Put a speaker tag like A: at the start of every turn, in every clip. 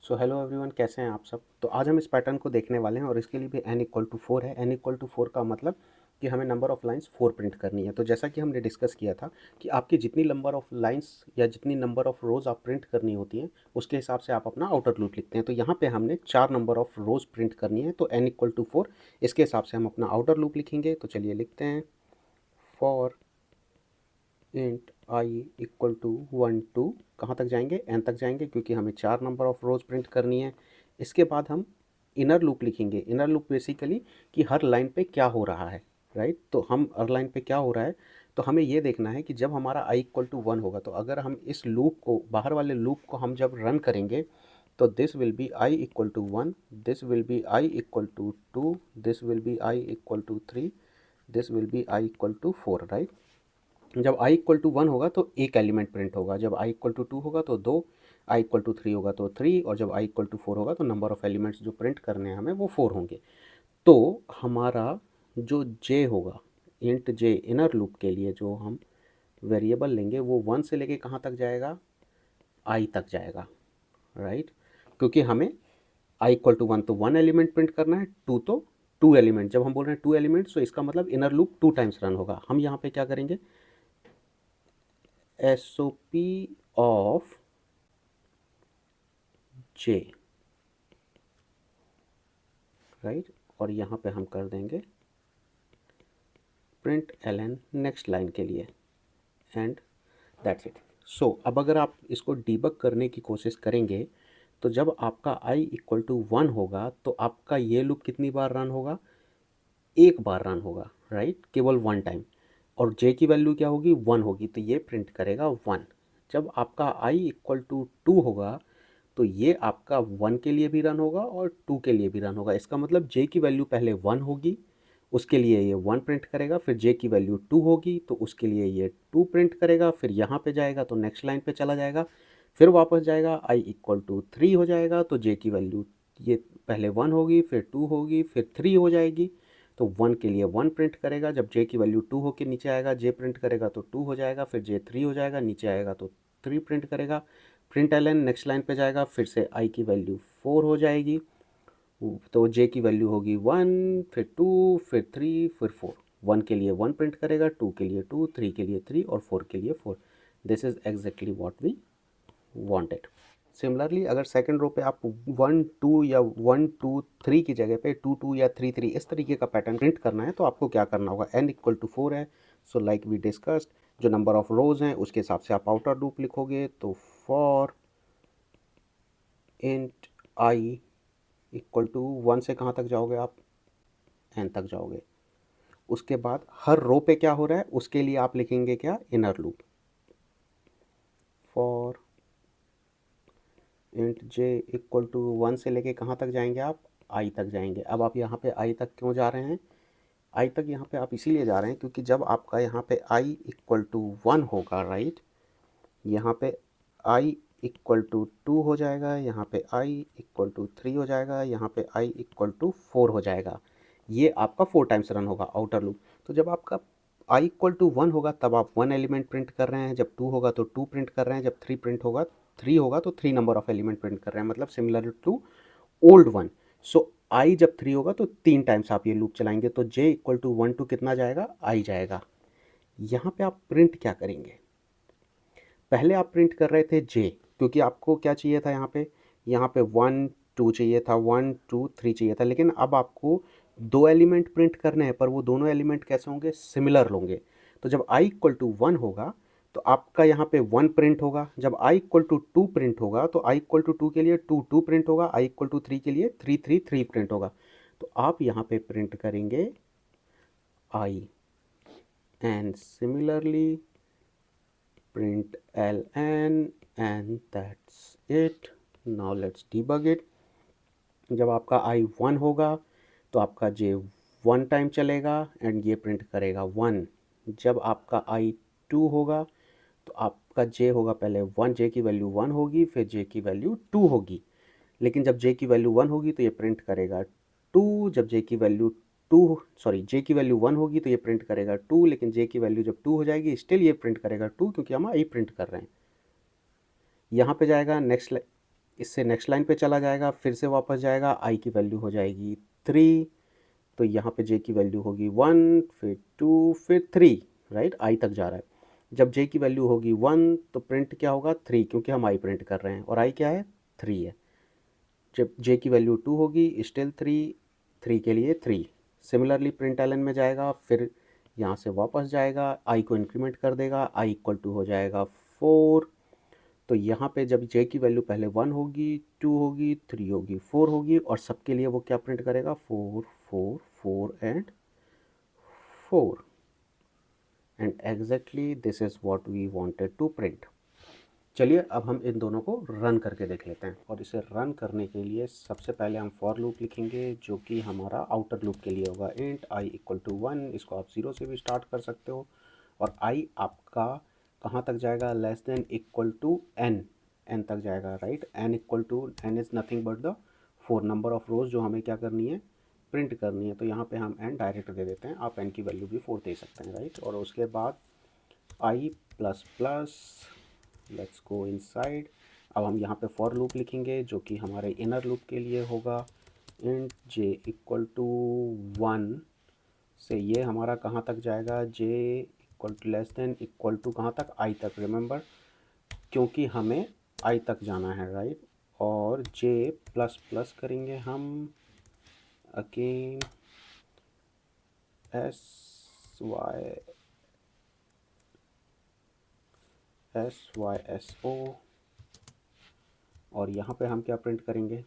A: So hello everyone, कैसे हैं आप सब। तो आज हम इस पैटर्न को देखने वाले हैं और इसके लिए भी n इक्वल टू 4 है। n इक्वल टू 4 का मतलब कि हमें नंबर ऑफ़ लाइंस 4 प्रिंट करनी है। तो जैसा कि हमने डिस्कस किया था कि आपकी जितनी नंबर ऑफ़ लाइंस या जितनी नंबर ऑफ़ रोज़ आप प्रिंट करनी होती हैं उसके हिसाब से आप अपना आउटर लूप लिखते हैं। तो यहाँ पे हमने 4 नंबर ऑफ़ रोज़ प्रिंट करनी है, तो n इक्वल टू 4 इसके हिसाब से हम अपना आउटर लूप लिखेंगे। तो चलिए लिखते हैं for int i equal to 1 2, कहाँ तक जाएंगे, n तक जाएंगे क्योंकि हमें 4 नंबर ऑफ़ रोज़ प्रिंट करनी है। इसके बाद हम इनर लूप लिखेंगे। इनर लूप बेसिकली कि हर लाइन पे क्या हो रहा है, राइट। तो हम हर लाइन पे क्या हो रहा है, तो हमें ये देखना है कि जब हमारा i इक्वल टू 1 होगा, तो अगर हम इस लूप को, बाहर वाले लूप को हम जब रन करेंगे तो this will be i equal to 1, this will be i equal to 2, this will be i equal to 3, this will be i equal to 4, right. जब i इक्वल टू 1 होगा तो एक एलिमेंट प्रिंट होगा, जब i equal to 2 होगा तो 2, i equal to 3 होगा तो 3, और जब i इक्वल टू 4 होगा तो नंबर ऑफ़ एलिमेंट्स जो प्रिंट करने हैं हमें वो 4 होंगे। तो हमारा जो j होगा, इंट j इनर लूप के लिए जो हम वेरिएबल लेंगे वो 1 से लेके कहाँ तक जाएगा, i तक जाएगा, राइट। क्योंकि हमें i इक्वल टू 1 तो 1 एलिमेंट प्रिंट करना है, 2 तो 2 एलिमेंट। जब हम बोल रहे हैं 2 एलिमेंट्स तो इसका मतलब इनर लूप 2 टाइम्स रन होगा। हम यहाँ पे क्या करेंगे, SOP ऑफ j, राइट। और यहाँ पे हम कर देंगे प्रिंट ln नेक्स्ट लाइन के लिए, एंड दैट्स इट। सो अब अगर आप इसको डीबग करने की कोशिश करेंगे तो जब आपका i इक्वल टू 1 होगा तो आपका ये लूप कितनी बार रन होगा, एक बार रन होगा, राइट, केवल वन टाइम। और j की वैल्यू क्या होगी, 1 होगी, तो ये प्रिंट करेगा 1। जब आपका i इक्वल टू 2 होगा तो ये आपका 1 के लिए भी रन होगा और 2 के लिए भी रन होगा। इसका मतलब j की वैल्यू पहले 1 होगी, उसके लिए ये 1 प्रिंट करेगा, फिर j की वैल्यू 2 होगी तो उसके लिए ये 2 प्रिंट करेगा, फिर यहाँ पे जाएगा तो नेक्स्ट लाइन पे चला जाएगा, फिर वापस जाएगा, i इक्वल टू 3 हो जाएगा तो j की वैल्यू ये पहले 1 होगी, फिर 2 होगी, फिर 3 हो जाएगी, तो 1 के लिए 1 प्रिंट करेगा। जब j की वैल्यू 2 होकर नीचे आएगा, j प्रिंट करेगा तो 2 हो जाएगा, फिर j 3 हो जाएगा, नीचे आएगा तो 3 प्रिंट करेगा, print l n next line पे जाएगा, फिर से i की वैल्यू 4 हो जाएगी, तो j की वैल्यू होगी 1, फिर 2, फिर 3, फिर 4। 1 के लिए 1 प्रिंट करेगा, 2 के लिए 2, 3 के लिए 3 और 4 के लिए 4। This is exactly what we wanted. Similarly अगर सेकंड रो पे आप 1 2 या 1 2 3 की जगह पे 2 2 या 3 3 इस तरीके का पैटर्न प्रिंट करना है तो आपको क्या करना होगा, n इक्वल टू 4 है, सो लाइक वी डिस्कस्ड जो नंबर ऑफ रोज हैं उसके हिसाब से आप आउटर लूप लिखोगे। तो for int i equal to 1 से कहाँ तक जाओगे आप, n तक जाओगे। उसके बाद हर रो पे क्या हो रहा है उसके लिए आप लिखेंगे क्या, inner loop. For int j equal to 1 से लेके कहाँ तक जाएंगे आप, i तक जाएंगे। अब आप यहाँ पे i तक क्यों जा रहे हैं, i तक यहाँ पे आप इसीलिए जा रहे हैं क्योंकि जब आपका यहाँ पे i इक्वल टू 1 होगा, राइट, यहाँ पे i इक्वल टू 2 हो जाएगा, यहाँ पे i इक्वल टू 3 हो जाएगा, यहाँ पे i इक्वल टू 4 हो जाएगा। ये आपका 4 टाइम्स रन होगा आउटर लूप। तो जब आपका i इक्वल टू 1 होगा तब आप 1 एलिमेंट प्रिंट कर रहे हैं, जब 2 होगा तो 2 प्रिंट कर रहे हैं, जब 3 होगा तो 3 नंबर ऑफ एलिमेंट प्रिंट कर रहे हैं, मतलब similar to old one. So i जब 3 होगा तो 3 टाइम्स आप ये लूप चलाएंगे, तो j इक्वल टू 1 टू कितना जाएगा, i जाएगा। यहाँ पे आप प्रिंट क्या करेंगे, पहले आप प्रिंट कर रहे थे j, क्योंकि आपको क्या चाहिए था यहाँ पे 1 2 चाहिए था, 1 2 3 चाहिए था, लेकिन अब आपको 2 एलिमेंट प्रिंट करने हैं, पर वो दोनों एलिमेंट कैसे होंगे, सिमिलर होंगे। तो जब i इक्वल टू 1 होगा तो आपका यहाँ पे 1 प्रिंट होगा, जब i इक्वल टू 2 प्रिंट होगा तो i इक्वल टू 2 के लिए 2 2 प्रिंट होगा, i इक्वल टू 3 के लिए 3 3 3 प्रिंट होगा। तो आप यहाँ पे प्रिंट करेंगे i, and similarly print ln, and that's it. Now let's debug it. जब आपका i 1 होगा तो आपका j 1 टाइम चलेगा एंड ये प्रिंट करेगा 1। जब आपका i 2 होगा तो आपका j होगा पहले 1, j की वैल्यू 1 होगी, फिर j की वैल्यू 2 होगी, लेकिन जब j की वैल्यू 1 होगी तो ये प्रिंट करेगा 2। जब j की वैल्यू 1 होगी तो ये प्रिंट करेगा 2, लेकिन j की वैल्यू जब 2 हो जाएगी स्टिल ये प्रिंट करेगा 2 क्योंकि हम i प्रिंट कर रहे हैं। यहाँ पे जाएगा नेक्स्ट इससे नेक्स्ट लाइन पे चला जाएगा, फिर से वापस जाएगा, i की वैल्यू हो जाएगी 3, तो यहाँ पे j की वैल्यू होगी 1, फिर 2, फिर 3, राइट, i तक जा रहा है। जब j की वैल्यू होगी 1 तो प्रिंट क्या होगा 3, क्योंकि हम i प्रिंट कर रहे हैं और i क्या है 3 है। जब j की वैल्यू 2 होगी स्टिल 3 के लिए 3। सिमिलरली प्रिंट एलन में जाएगा, फिर यहाँ से वापस जाएगा, i को इंक्रीमेंट कर देगा, i इक्वल टू हो जाएगा 4। तो यहाँ पे जब j की वैल्यू पहले 1 होगी, 2 होगी, 3 होगी, 4 होगी, और सबके लिए वो क्या प्रिंट करेगा 4 4 4 and 4। And exactly this is what we wanted to print. चलिए अब हम इन दोनों को रन करके देख लेते हैं, और इसे रन करने के लिए सबसे पहले हम फॉर लूप लिखेंगे जो कि हमारा आउटर लूप के लिए होगा। इंट i इक्वल टू 1, इसको आप 0 से भी स्टार्ट कर सकते हो, और i आपका कहाँ तक जाएगा, less than equal to n तक जाएगा, right. n equal to n is nothing but the 4 number of rows जो हमें क्या करनी है, प्रिंट करनी है। तो यहाँ पे हम n डायरेक्ट दे देते हैं, आप n की वैल्यू भी 4 दे सकते हैं, राइट। और उसके बाद i plus plus, let's go inside. अब हम यहाँ पे फॉर लूप लिखेंगे जो कि हमारे इनर लूप के लिए होगा। इंट j इक्वल टू 1 से ये हमारा कहाँ तक जाएगा, j equal to less than equal to कहाँ तक, i तक, रिमेंबर, क्योंकि हमें i तक जाना है, राइट। और j प्लस प्लस करेंगे हम अगेन SYSO, और यहाँ पे हम क्या प्रिंट करेंगे,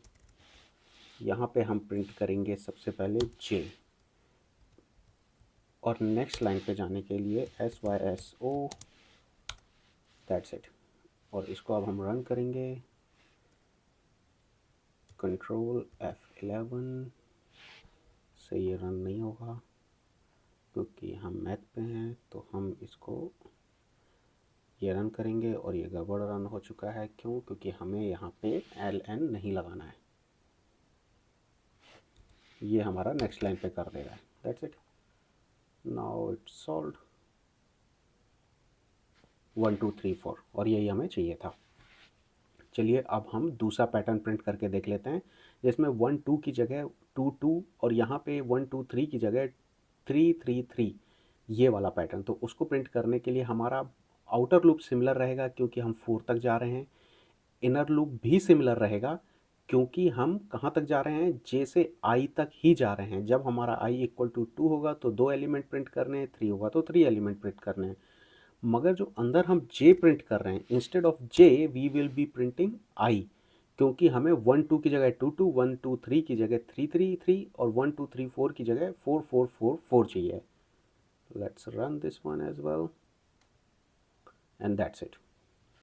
A: यहाँ पे हम प्रिंट करेंगे सबसे पहले j, और नेक्स्ट लाइन पे जाने के लिए SYSO, दैट्स इट। और इसको अब हम रन करेंगे, कंट्रोल F11 से ये रन नहीं होगा क्योंकि हम मैक पे हैं, तो हम इसको ये रन करेंगे और ये गड़बड़ रन हो चुका है। क्यों, क्योंकि हमें यहाँ पे ln नहीं लगाना है, ये हमारा नेक्स्ट लाइन पे कर देगा, that's it. Now it's solved 1 2 3 4, और यही हमें चाहिए था। चलिए अब हम दूसरा पैटर्न प्रिंट करके देख लेते हैं, जिसमें 1 2 की जगह 2 2, और यहाँ पे 1 2 3 की जगह 3 3 3, ये वाला पैटर्न। तो उसको प्रिंट करने के लिए हमारा आउटर लूप सिमिलर रहेगा क्योंकि हम 4 तक जा रहे हैं, इनर लूप भी सिमिलर रहेगा क्योंकि हम कहाँ तक जा रहे हैं, j से i तक ही जा रहे हैं। जब हमारा i इक्वल टू 2 होगा तो 2 एलिमेंट प्रिंट करने हैं, 3 होगा तो 3 एलिमेंट प्रिंट करने हैं। मगर जो अंदर हम j प्रिंट कर रहे हैं, instead of j we will be printing i, क्योंकि हमें 1 2 की जगह 2 2, 1 2 3 की जगह 3 3 3, और 1 2 3 4 की जगह 4 4 4 4 चाहिए। Let's run this one as well, and that's it.